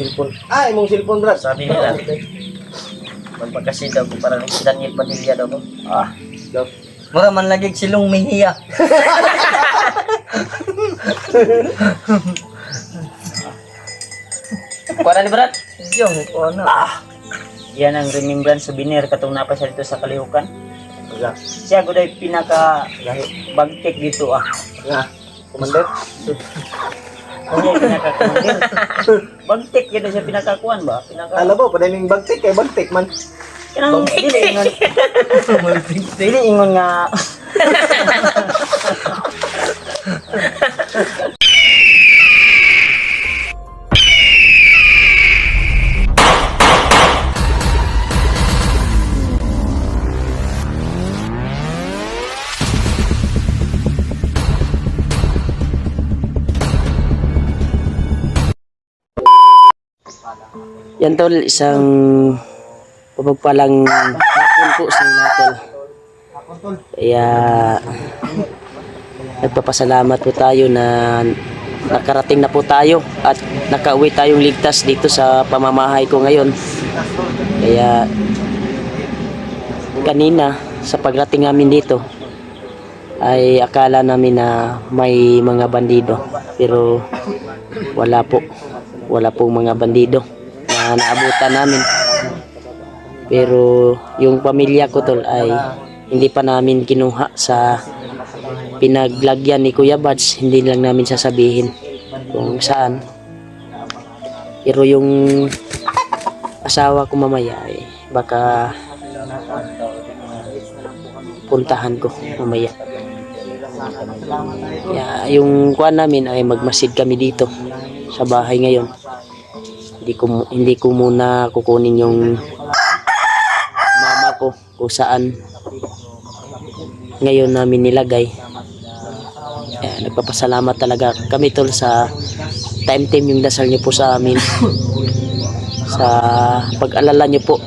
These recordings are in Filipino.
Cellphone. Ah, imong cellphone, Brad. Sabi nila, magpagkasi daw ko parang si Daniel Padilla daw ko. Daw. Mura man lagi silong mihiya. Kuha ni Brad? Yung, ano? Yan ang remembrance souvenir katong napa siya dito sa Kalihukan. Wala. Siya ko dahil pinaka bagtik dito Nga. Commander. Oo, pinaka-commander. Bagtik yun siya pinakakuan ba? Alam mo, padaming bagtik kay bagtik man. Kanang dili ingon. Dili ingon nga. Yan tol, isang pagpalang hapon po sa inyo tol. Kaya nagpapasalamat po tayo na nakarating na po tayo at nakauwi tayong ligtas dito sa pamamahay ko ngayon. Kaya kanina sa pagdating namin dito ay akala namin na may mga bandido, pero wala pong mga bandido na naabutan namin. Pero yung pamilya ko tol ay hindi pa namin kinuha sa pinaglagyan ni Kuya Bads. Hindi lang namin sasabihin kung saan, pero yung asawa ko mamaya ay baka puntahan ko mamaya. Yung kuan namin ay magmasid kami dito sa bahay ngayon. Hindi ko muna kukunin yung mama ko kung saan ngayon namin nilagay. Nagpapasalamat talaga kami tol sa time yung dasal niyo po sa amin, sa pag-alala niyo po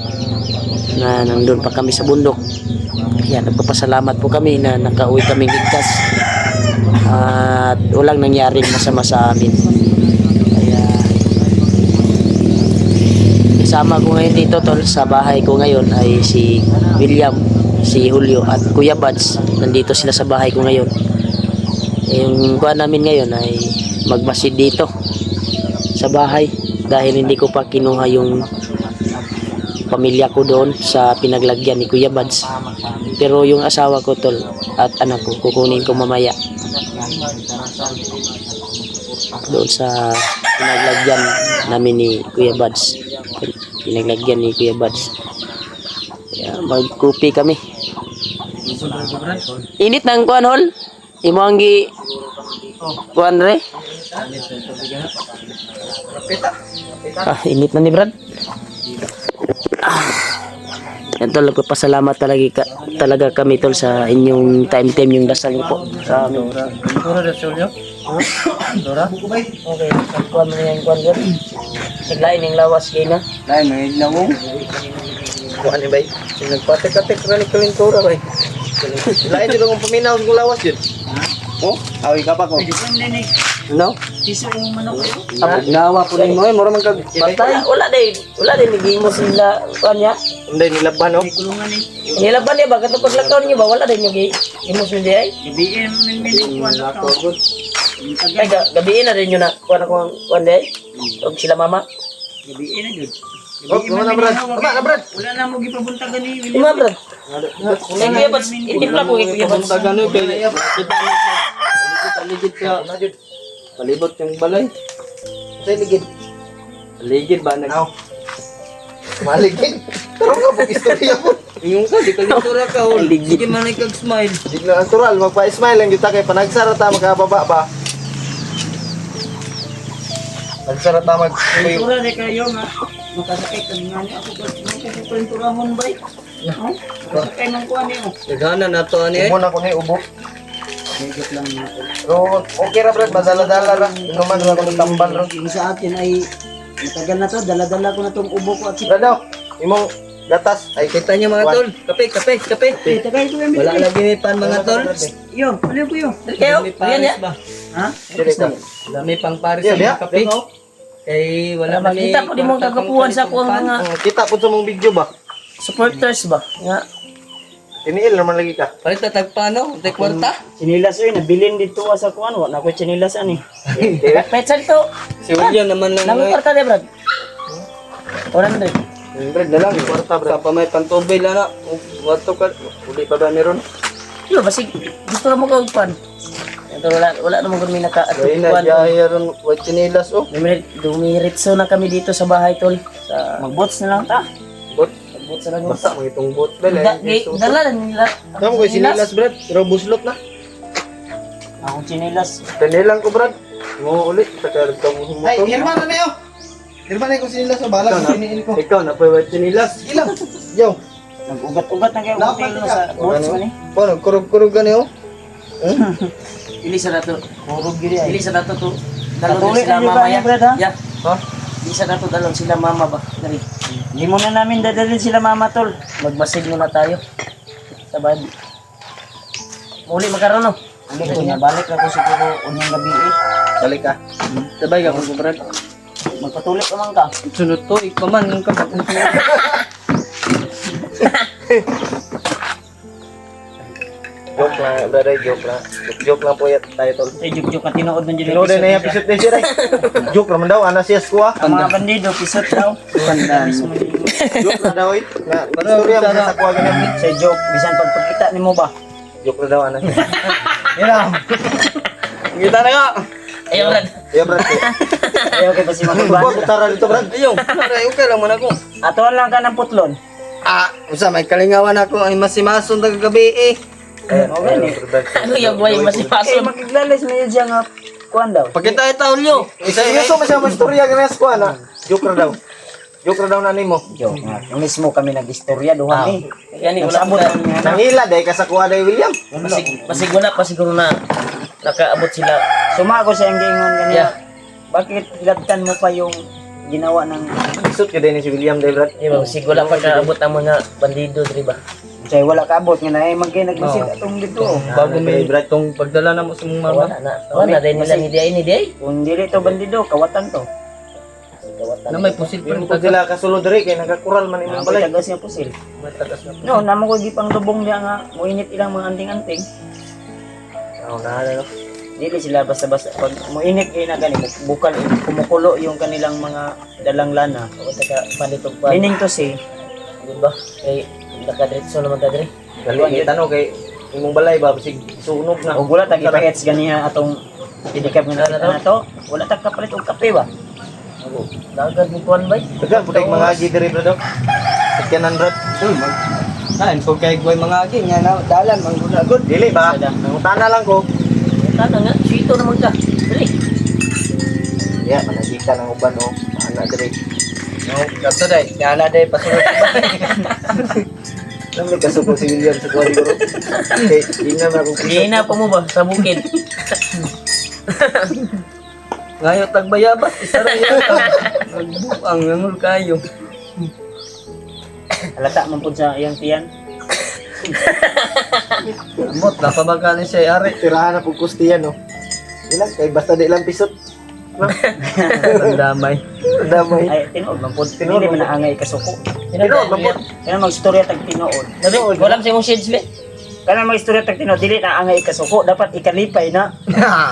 na nandun pa kami sa bundok. Kaya nagpapasalamat po kami na nakauwi kami ligtas at walang nangyaring masama sa amin. Kasama ko ngayon dito tol sa bahay ko ngayon ay si William, si Julio at Kuya Bads. Nandito sila sa bahay ko ngayon. Yung kuha namin ngayon ay magmasid dito sa bahay dahil hindi ko pa kinuha yung pamilya ko doon sa pinaglagyan ni Kuya Bads. Pero yung asawa ko tol at anak ko kukunin ko mamaya doon sa pinaglagyan namin ni Kuya Bads. Pinaglagyan ni Kuya Bads. Magkupi kami. Init ng kuan hol. Imo ang gi kuan re. Init na ni Brad. Yan tol, nagpapasalamat talaga kami tol sa inyong time yung dasal niyo po sa amin. Dora? Okay, kuan mo yan kuan yan. Siglain yung lawas kayo na. Nay, may lawong. Kuha ni bay. Nagpatek-atek ra ni kalintura bay. Lain jud ang paminaw sa lawas jud. Oh, awi ka pa ko. No? Tiso yung manok kayo? Nawa po ni mo, mura man kag Patay? Wala din naging mo sila kuan ya. Hindi nilaban no. Kulungan ni. Nilaban niya ba? Katong paglakaw niyo ba? Wala din yung imos niyo di ay? BM min kuan ako. Ay, gabiin na rin yun na kuan ako kuan di ay? Og sila mama. BM na jud. Oh, na Brad. Tama na Brad. Wala na mo gipabuntagan ni William. Ima brad. Ay kuya bats, itipla ko kuya bats. Tagano kay ligid ka. Palibot yung balay. Sa ligid. Ligid ba nag maligid. Pero nga pag istorya mo. Yung ka di kalintura ka hol. Sige man ay kag smile. Di na natural magpa-smile lang kita kay panagsara ta magkababa ba. Nagsara ta mag Kultura ni kayo nga. Makasakay kag nga ni ako kag kulturahon bay. Makasakay man kuan niyo. Dagana na to ani. Muna ko ni ubo. Bigot lang nato. Pero okay ra Brad, madala-dala ra. Inuman lang ko ng tambal ra. Yung sa akin ay matagal na to, dala-dala ko na tong ubo ko at si Brad, imong gatas. Ay kita niyo mga tol. Kape. Tagay ko yung Wala lagi may pan mga tol. Yo, ano po yo? Kayo, yan ya. Ha? Dami pang Paris sa kape. Kay wala Wala makita po di mo kagapuhan sa ako ang mga Oh, kita po sa mong video ba? supporters ba? Nga. Tiniil naman lagi ka. Palit na tagpano, tay kwarta. Chinilas yun, nabilin dito sa kuan. Wala ko chinilas ani. Petsa dito. Si William naman lang. Nang kwarta de, Brad. 400. Brad na lang, kwarta Sa pamay pantubay lang na. Wato ka. Uli pa ba meron? Yo, basig gusto mo ko pan. Ito wala naman kung may Ay na, naka-kuan. yayaron, what chinilas oh. Dumiritso na kami dito sa bahay, tol. Mag-bots na lang ta. Bot, Mag-bots na lang. basta mo itong bot. Bel, Dala na nila. Tama ko sinilas, Brad. Pero buslot na. Akong chinilas. Tinilang ko, Brad. Mo ulit, takarag ka mo Ay, motor. Herman na niyo. Herman na ko sinilas sa bala ko siniil ko. Ikaw na pa what chinilas. Ilang. Yo, Nag-ugat-ugat na kayo Dapat hotel ka. sa bots man eh. pa nagkurog-kurog gani oh. Ili sa dato. Kurog giri ay. Ili sa dato to. Dalon Patuloy sila na mama ba, ya. Brad, ha? Ya. Ha? Ili sa dato dalon sila mama ba. Dari. Hindi mo na namin dadalhin sila mama tol. Magbasid muna tayo. Sa bad. Muli magkaroon no. Uli ko niya, balik ako siguro unyang gabi eh. Balik ka. Sabay ka kung Brad. Magpatuloy ka man ka. Sunod to, ikaw man yung kapag Joke lang, brother, joke lang. Joke lang po yan tayo tol. Sa juk-juk na tinuod man dyan. Tinood na yung episode na siya rin. Joke naman daw, anasiyas ko ah. Ang mga bandido, pisot daw. Pandan. Joke na daw eh. Na, istorya mo sa kuha ganyan. Sa joke, bisan pagpakita ni mo ba? Joke na daw, anasiyas. Yan lang. Kita na nga. Ayaw Brad. Iya, Brad. Ayaw kay pa si Buwa, Makiban. kutara dito, Brad. Ayaw. Aray, okay lang man ako. Atuan lang ka ng putlon. Ah, usa may kalingawan ako ay masimason tagagabi eh. O gani. Ano yung buhay Eh, masipason? makiglalis na yun siya nga. Kuan daw. Pagkita itaw nyo. Isa iso mo siya mo istorya ganyan sa kuha na. Joke na daw. Joke na daw na nimo. Joke nga. Yung mismo kami nag-istorya duhan eh. Yan wala Nagsabot na. kami nga na. Nangila dahil ka sa kuha na William. Pasig wala pa siguro na nakaabot sila. Sumago siya ang gingon ganyan. Yeah. Bakit ilabtan mo pa yung ginawa ng Isot ka din ni si William dahil, Brad. Diba, pasig wala pa kaabot ang mga bandido, diba? Say wala kaabot nga na eh magkay nagmasid atong dito. Bago may Brad tong pagdala na mo sa mong mama. Wala din nila ni Day. Kung dili to bandido, kawatan to. Na may pusil pa rin Pag sila kasulod rin, kaya nagkakural man imong Ang balay. tagas niya pusil. Matagas na. No, namo ko gipang lubong niya nga muinit ilang mga anting-anting. Oo, nahala no. Dili sila basta-basta pag muinit na gani bukal kumukulo yung kanilang mga dalang lana. O taka palitog pa. Meaning to say, Diba? Kay nakadiretso naman ta dire. Dali, kita no, kay imong balay ba, basig sunog na. og wala ta gipahets ganiha atong idikap nga na to. Wala ta kapalit og kape ba? Dagat mo kuan bay. Dagan, putik mga agi diri, Brad. Sakyanan, Brad. Kain ko kay boy mga agi nga na dalan manggulagod. Dili ba? Nangutana lang ko. Tana nga, sito naman ka. Dali. Ya, managika ng uban o. Ana diri. No, gato dai. Kana dai pasulod ba. Alam mo kasuko si William sa kuha siguro. Okay, inga na akong Gina pa mo ba sa bukid? Ngayo tagbayabas isa ra yata. Nagbuang ngul kayo. Halata man pud sa iyang tiyan. Amot na pabaga ni siya ari. tirahan na pong kustiyan, no? Ilang, kay basta di lang pisot. No? Damay. Damay. Ay tinuod man pud. Tinuod Dili man. man angay kasuko. Tinuod man pud. Kaya magstorya tag tinuod. Dali, wala sa imong shades le. Kana magstorya tag tinuod dili na angay kasuko, dapat ikalipay na.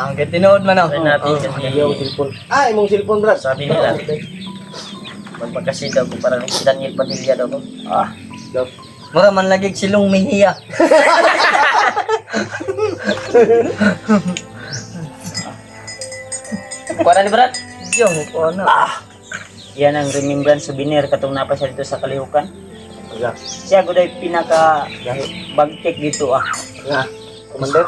Ang tinood man Try ako. natin kasi Ayaw, cellphone. Ah, imong cellphone, Brad. sabi nila. Magpagkasi daw ko parang si Daniel Padilla daw ko. Ah, Mura man lagi silong mihiya. Kuha ni Brad. Yung ko na. yan ang remembrance souvenir katong napa siya dito sa Kalihukan. Nga. Siya gud ay pinaka bagtik dito ah. Nga. Commander.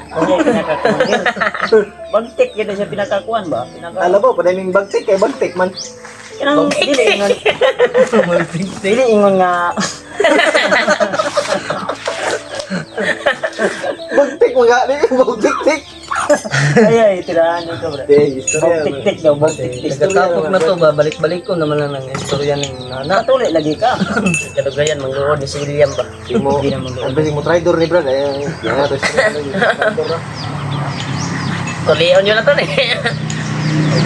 Kanya ay pinaka kumandir. Bagtik gid siya pinakakuan ba? Pinaka Alam mo, padaming bagtik, kay bagtik man. kanang dili ingon. Dili ingon nga Bagtik mo nga, di bagtik-tik. ay tirahan nito bro. Di, istorya. Bagtik daw, bagtik. Nagkatapok na to ba, balik-balik ko naman lang ng istorya ng nana. Patuloy lagi ka. Kadugayan mangluod ni si William ba. Di mo, Hindi naman ang basing mo traitor ni Brad. Ayan, yan, istorya lagi. Traitor na. Tulion yun na to eh.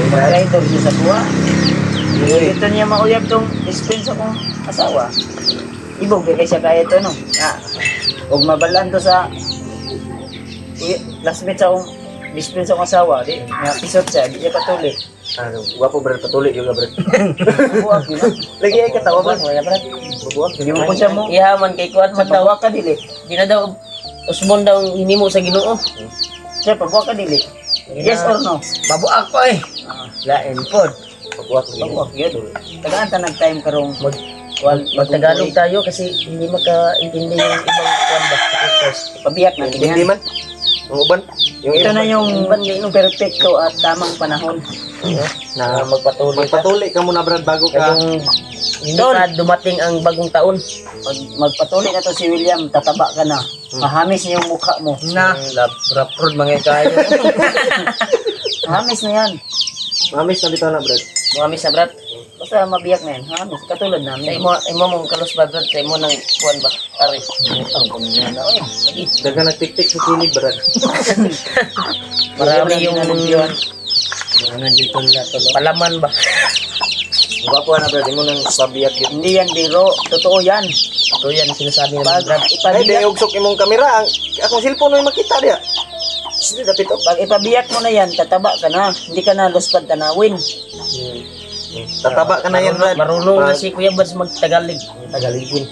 Rider siya sa buwa. Ito niya mauyab tong dispensa kong asawa. Ibog kay siya kaya ito no. Huwag mabalan to sa classmate sa akong dispensa kong asawa. Di, nga pisot siya, di siya patuloy. Ano, guwapo brad, patuloy yung brad. Buwag yun. Lagi ay katawa brad. Wala brad. Bubuwag. Hindi mo ko siya mo. Ihaman kay kuan Sa man daw. pagbuwag ka dili. Di na daw usbon daw hinimo sa Ginoo. Siya, pagbuwag ka dili. Yes or no? Babuak ko eh. Lain pod. Bubuwag. Pagbuwag yun. Tagaan ta nag-time karong Mag-Tagalog tayo kasi hindi makaintindi yung ibang kuan ba. pabiyak natin Hindi yan. man. Yung uban. Yung Ito na yung Yung perfecto at tamang panahon. na magpatuloy ka. magpatuloy ka muna brad bago ka. Kayong hindi pa dumating ang bagong taon. Pag magpatuloy na to si William, tataba ka na. Mahamis na yung mukha mo. Na, raprod mga kayo. Mahamis na yan. Mamis na bitaw na brad. Mga sa brad. Basta mabiyak na yan. Mahamis. Katulad Sa namin. imo mong kalos ba brad? Sa imo ng kuan ba? Ari. Utang ko na yan. Oy. Daga nagtik-tik sa kilid brad. Marami yung Nandito na tulo. palaman ba? Guwapo na brad, imo nang pabiyak yun. Hindi yan biro. Totoo yan. Ito yan sinasabi ng Pag brad. Ay, ipabiyak, di ugsok imong kamera. Akong cellphone ay makita diya. Sige, dapit oh. pag ipabiyak mo na yan, tataba ka na. Hindi ka na luspad tanawin. Tataba ka na yan brad. Marunong na Pag- si Kuya Bads mag-Tagalog. Tagaligin.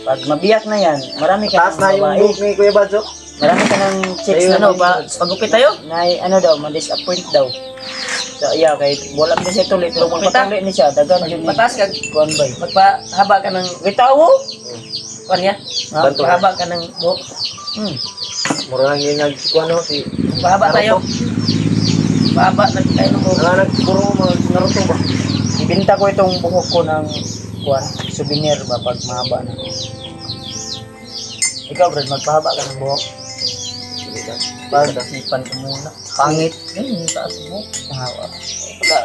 Pag mabiyak na yan, marami ka Taas na yung babae. book ni Kuya Badzo. Marami ka ng chicks Ayun, na Ano ba? Pagupit tayo? na ano daw, ma-disappoint daw. So, yeah, kay walang din siya tuloy. Pero kung Pagupit, patuloy ni siya, dagan yun ni. Patas ka. Kuan bay. Magpahaba ka ng Witawo? kuan ya. Bantu. Magpahaba ka ng buhok. Mura lang yun ano si Pahaba tayo. Pahaba na tayo ng buhok. puro mga Naruto ba? Ibinta ko itong buhok ko ng kuan, souvenir ba pag mahaba na. Ikaw, Brad, magpahaba ka ng buhok. Pag-isipan ko muna. Pangit. Yung taas mo. Mahaba. Wala.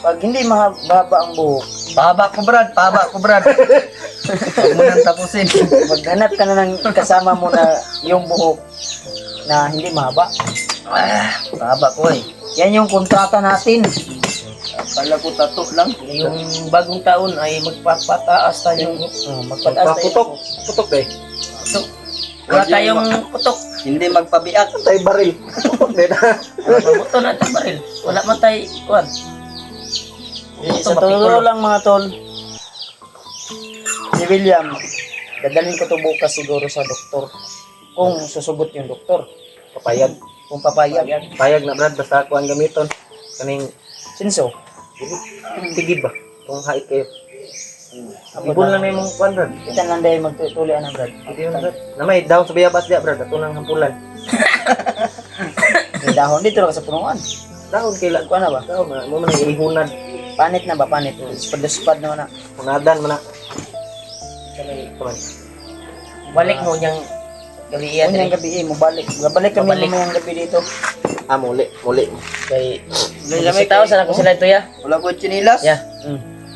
Pag hindi mahaba ang buhok, Pahaba ko brad. Pahaba ko brad. Huwag mo nang tapusin. maghanap ka na ng kasama mo na yung buhok na hindi mahaba. Pahaba ko eh. Yan yung kontrata natin. Akala ko tato lang. Yung bagong taon ay magpapataas tayo. Magpataas tayo. Putok. Putok eh. Wala tayong putok. Hindi magpabiak. Tay baril. Putok din. Mabuto na itong baril. Wala man tayo. Kuan. Sa totoo lang mga tol, si William, dadalhin ko to bukas siguro sa doktor. Kung susugot yung doktor. Papayag. Kung papayag. Payag na brad basta ako ang gamiton. Kaning Sinso? tigid ba? Kung hait kayo. Ibon lang na yung kuan brad. Kita lang dahil magtutuloy na Brad. Hindi yun brad. Na may down sa bayabas diya brad. Ato nang hampulan. May dahon dito lang sa punuan. Down kailan. Kuha na ba? Down na. Mo man ang ihunad. Panit na ba? Panit. Spad naman na. Hunadan mo na. Balik mo niyang gabi Yan yan. yung gabi mo balik. Babalik kami Babalik. mamayang gabi dito. Ah, muli. Muli. Kay bisitaw sa ako sila ito ya. Wala ko chinilas. Ya.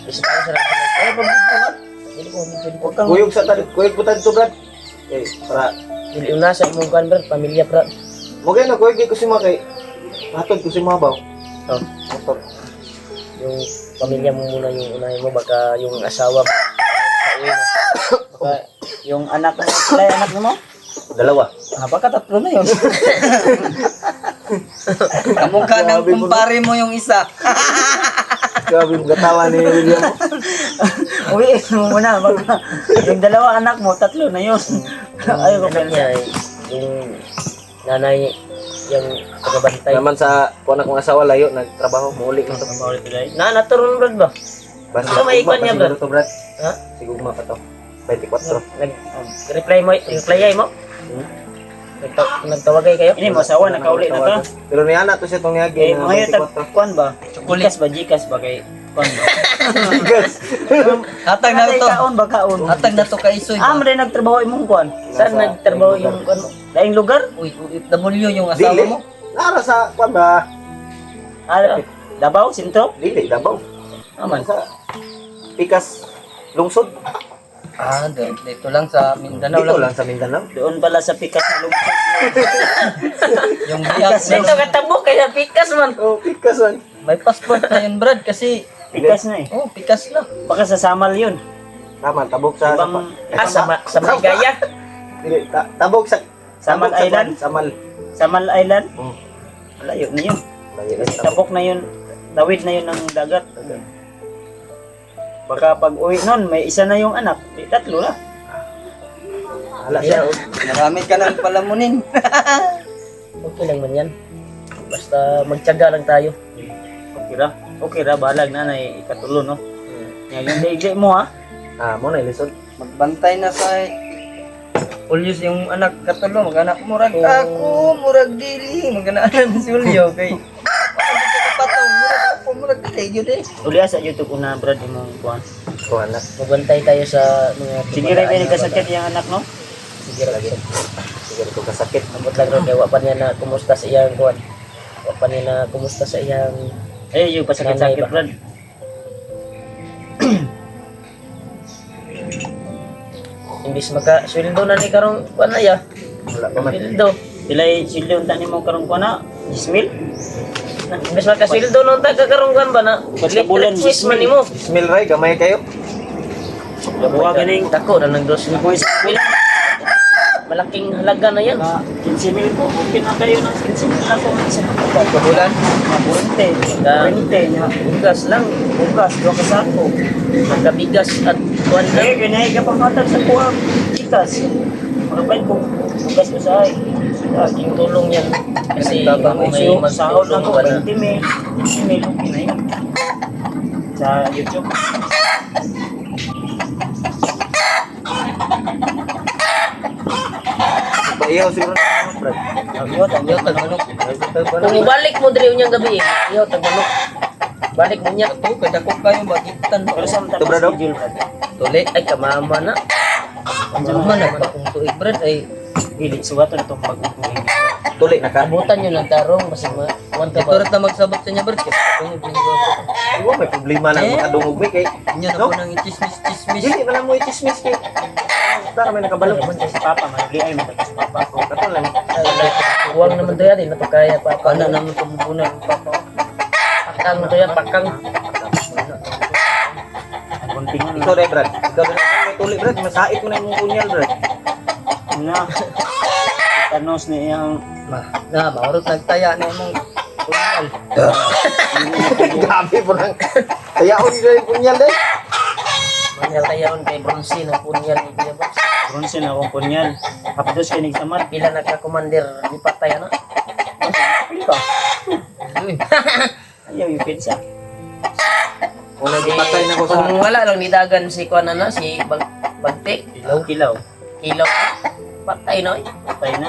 Bisitaw sa ako sila. Ay, pagbubuhat. Huwag kang Kuyog sa tad. Kuyog po tad to brad. Eh, para. Hindi una sa imong kuan brad, pamilya brad. Mugay na kuyog ko si mga kay. Hatod ko si mga baw. Oh. Motor. Yung pamilya mo muna yung unahin mo baka yung asawa baka yung anak mo. Sila yung anak mo? Dalawa. Ah, baka tatlo na yun. Kamukha ng kumpare mo yung isa. Grabe yung gatawa ni William. Uwi mo muna. Baka yung dalawa anak mo, tatlo na yun. Ayaw ko anak niya ay yung nanay yung tagabantay. Naman sa kuwan akong asawa layo nagtrabaho muli ko to. Na naturon brad ba? Basta Ano may ikon niya, siguro to, brad. Ha? Sigugma pa to. 24. Reply mo? Nagtawagay kayo? Ini mo asawa, nakauli na ka. Pero niya na to siya tong Eh, yagi mga yun, kuan ba? Jikas ba? Jikas ba kay kuan ba? Hatag na to. Kaon ba kaon? Hatag na to kay Isoy. Ah, rin nagtrabaho imong kuan. Saan nagtrabaho yung kuan mo? Daing lugar? Uy, W yung asawa Dili. mo. Nara sa kuwan ba? Ah, Davao, Sintro? Dili Davao. Aman. Sa Pikas lungsod. Ah, dito lang sa Mindanao Dito lang. lang sa Mindanao. Doon pala sa pikas na lungsod mo Yung biyak Dito katabok kaya pikas man. Oh, pikas man. may passport na yun, Brad, kasi Pikas na eh. oh, pikas na. Baka sa Samal yun. Tama, tabok sa... Ibang Sa Maligaya. Hindi, tabok sa... Samal tabok sa Island? Samal. Samal Island. Oh. Layo na yun. Layo na Kasi tabok. tabok na yun. Tawid na yun ng dagat. Baka pag uwi nun, may isa na yung anak. Di, tatlo na. Hala siya. oh. Marami ka nang palamunin. Okay lang man yan. Basta magtiyaga lang tayo. Okay ra. Okay ra, balag na ikatulo, no? Ngayon, hindi mo ha. Ah, mo na ilisod. Magbantay na sa Ulyos yung anak katulo, mag-anak murag ako, murag dili, mag-anak si Ulyo kay kapataw, murag dili, yun eh. Uli sa YouTube una, Brad, yung mga kuhan. Ko anak. Magbantay tayo sa mga... Sige rin, may kasakit yung anak, no? Sige rin. Sige ko kasakit. Ambot lang rin kaya wa pa niya na kumusta sa iyang kuwan. Wa pa niya na kumusta sa iyang... Eh, yung pasakit-sakit, Nanay ba? Brad. Imbis maka-sweldo na ni karong kuwan na ya. Wala pa man. Sweldo. Pilay silyo unta nimo karong kuha na? 10,000? Imbis maka-sweldo nung taga karong kuwan ba na? Ba't sa bulan, Sis man nimo. Smell ray, gamay kayo. Buwa ganing Dako na ng 2,000. Malaking halaga na yan. 15,000 po. Okay na kayo ng 15,000 na po. Kabulan, Maburente. Maburente niya. Bugas lang. Bukas, doon ka sako. Magkabigas at kuwan Eh, lang. ganyan ka pamatag sa kuha. Ikas. Makapay ko. Bukas ko sa ay. Aking tulong yan. Kasi Tabang may Sahod lang magtulong ko. ba na. 20,000. 20,000 okay na yun. Sa YouTube. Baiyaw siguro na Brad. Ayot, yo taganok. Kung ibalik mo diri unyang gabi, iyo tagmanok. Balik mo niya. To kada ko kayo magitan. Pero sa Ito, Brad, oh. schedule, Brad. Tuli ay kamama na. Ano na ba kung tuig, Brad, ay Dili, suwato na itong pag-uwi. Tuli na ka. Abutan yun ng tarong basta one ka ito ba. rin na magsabot sa niya, Brad. Kasi tungod yung gawin. Iwa may problema lang Eh? makadungog may kay. Inyo na po nang chismis-chismis. Dili man mo i-chismis kay. Tara may nakabalo. Si Papa, managli ay matapos si Papa. Katon lang. Huwag naman to yan, ito kaya pa. Kana naman tumubunan ng papa. Pakang to yan, pakang. Kuntingan Ikaw rin Brad. Ikaw rin may tuli Brad. Masait mo na yung kunyal Brad. na. Tanos niya yung Na, maurot nagtaya na yung kunyal. Grabe po nang. Tayaon nila yung kunyal eh. Manyal tayaon kay Bronzy ng punyal ni Kuya Box. bronze na akong kunyal. Kapdos kinig sa mat. Pila nagka-commander ni Patay na. Pili ka. Ayaw yung pizza. Una gipatay na ko sa... Kung wala lang nidagan si Kuan na si Bagtik, Kilaw. Kilaw. Patay na eh. Patay na.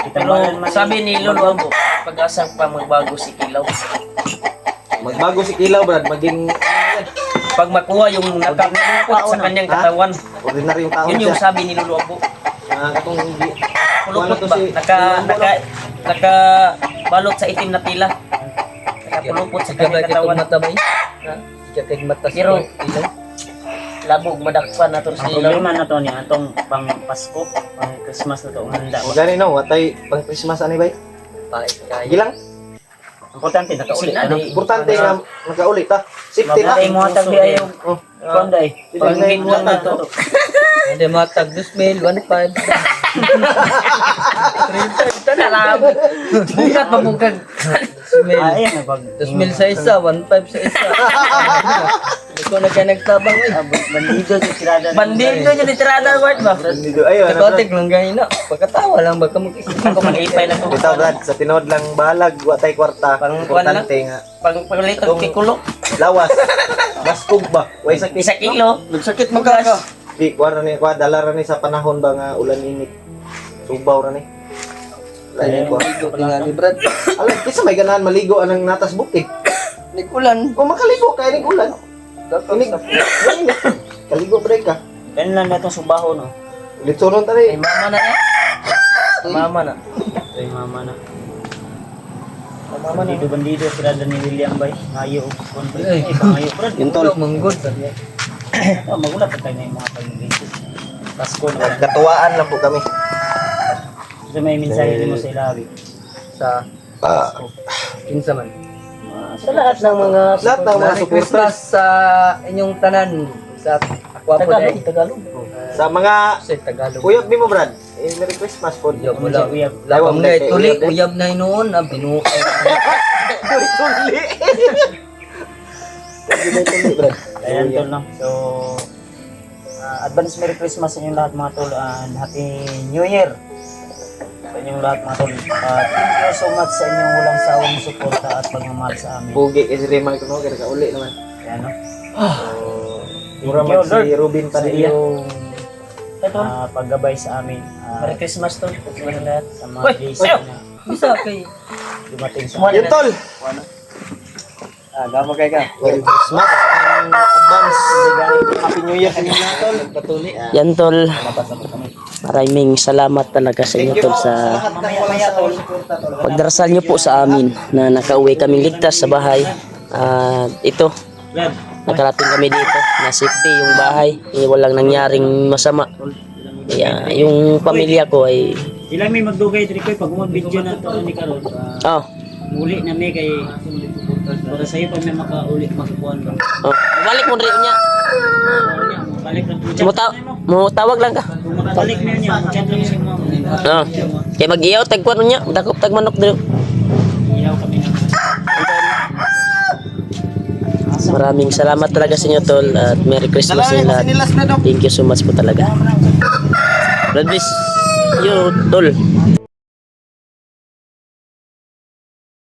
Pero sabi ni Lolo Abo, pag-asang pa magbago si Kilaw. Magbago si Kilaw Brad. Maging... Pag makuha yung nakapulupot sa kanyang katawan, Ordinaryong tao yun yung siya. sabi ni Lolo Abo. Katong hindi... Pulupot Ano to ba? si- Nakabalot sa itim na tila. Nakapulupot sa Ika ba kanyang kitong katawan. mata ba Ika kay mata sa Pero- ilaw. Labog, madakpan na to Ang si Kilaw. problema na to niya, itong pang Pasko, pang Christmas na to, ang handa. Magani no, watay pang Christmas ani bay. Pait kayo. Gilang. Importante, nakauli. Sina, Ano? di- Importante nga nagaulit ha. Safety na. Mabuti mo hatag di ayaw. Oh. Konday. Pangin mo na to. Hindi matag 2,000, 1,500. Ito na lang. Bukat mabukag. 2,000. Ayan na pag... 2,000 sa isa, 1,500 sa isa. Ikaw na kayo nagtabang eh. Bandido sa tirada. Bandido yun ni Tirada Ward ba? Ayo na. Kabatig lang ganyan na. Pagkatawa lang baka mag-isip. Ako mag-ipay na to. Bitaw Brad, sa tinod lang balag watay kwarta. Pang- Importante nga Pag-litog kikulo. lawas. Baskog ba? Way sakit. Isa kilo. Nagsakit magkaka. Di kuha ni kuha dala ra ni sa panahon ba nga ulan init. Subaw ra ni. Lain ko. Ito nga ni Brad. Alam kisa may ganahan maligo anang natas bukid. Nikulan. O makaligo kay ning ulan. Inig. Kaligo break ka. Kaya lang na itong subaho, no? Litsuron ta Ay ni. mama na yan. Mama na. Ito yung mama na. Mama na. Bandido, tirada ni William Bay. Ngayo, konflikt. Ay. Ay, pangayo, Brad. Yung tol. Manggod. Oh, magulat pa tayo na yung mga pag-iligis. Pasko na. Nagkatuwaan lang po kami. So may mensahe din mo sa ilabi. Sa kinsa man. Sa lahat ng mga Lahat ng mga Merry supporters. Christmas sa inyong tanan sa Aquapo Day. Tagalog. Sa mga Sa Tagalog. uyab ni mo, Brad. Merry Christmas po. Uyab mo lang. Uyab. Lawang na Uyab. tuli, uyab na noon, binuo. Tuli. Tuli, Brad. Ayan tol no. So advance Merry Christmas sa inyong lahat mga tol and Happy New Year sa inyong lahat mga tol. Thank you so much sa inyong walang sawang suporta at pagmamahal sa amin. Bugi kasi Remal ko no, kaya kauli naman. Ayan no. Mura Thank you, man si Lord. Ruben Sa Padilla. iyong paggabay sa amin. Merry Christmas to. Sa lahat. Sa mga days na Bisa kay dumating sa Yun, tol. gamo kay ka. Merry Christmas and advance Happy New Year sa inyo na, tol. Patuli. Yan tol. Maraming salamat talaga sa inyo tol sa Lahat ng walang sawang suporta, tol. pagdarasal nyo po sa amin na nakauwi kaming ligtas sa bahay. At ito, nakarating kami dito na safety yung bahay. Walang nangyaring masama. Kaya yung pamilya ko ay Ilang may magdugay diri koy pag video na to ni karon. oh, Muli na may kay para sa iyo pag may makauli makakuan ka. oh. Balik mo rin niya. Balik na po. Mo tawag lang ka. Kung makabalik na niya, chat lang sa mo. Oh. Kaya mag-iyaw tagpuan niya, dakop tag manok dito. Iyaw kami na. Maraming salamat talaga sa inyo tol at Merry Christmas sa inyo lahat. Sinilas na daw. Thank you so much po talaga. God bless you tol.